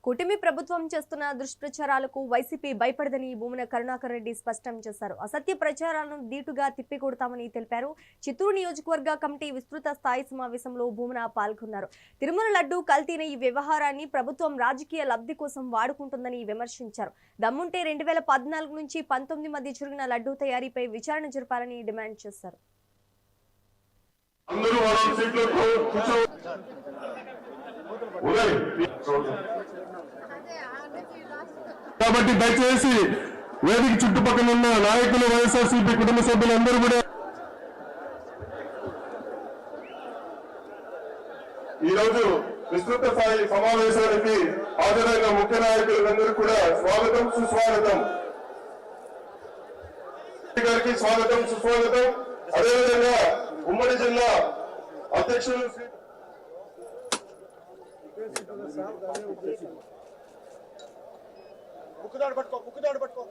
కూటమి ప్రభుత్వం చేస్తున్న దుష్ప్రచారాలకు వైసీపీ భయపడదని భూమన కరుణాకర్ రెడ్డి స్పష్టం చేశారు. అసత్య ప్రచారాలను దీటుగా తిప్పికొడతామని తెలిపారు. చిత్తూరు నియోజకవర్గ కమిటీ విస్తృత స్థాయి సమావేశంలో భూమన పాల్గొన్నారు. తిరుమల లడ్డు కల్తీన ఈ వ్యవహారాన్ని ప్రభుత్వం రాజకీయ లబ్ధి కోసం వాడుకుంటుందని విమర్శించారు. దమ్ముంటే 2014 నుంచి 19 మధ్య జరిగిన లడ్డు తయారీపై విచారణ జరపాలని డిమాండ్ చేశారు. కాబట్టి దయచేసి వేదిక చుట్టుపక్కల ఉన్న నాయకులు, వైఎస్ఆర్సీపీ కుటుంబ సభ్యులందరూ కూడా ఈరోజు విస్తృత స్థాయి సమావేశానికి హాజరైన ముఖ్య నాయకులందరూ కూడా స్వాగతం, సుస్వాగతం. గారికి స్వాగతం, సుస్వాగతం. అదేవిధంగా ఉమ్మడి జిల్లా అధ్యక్షులు ముక్కుదాడు పట్టుకో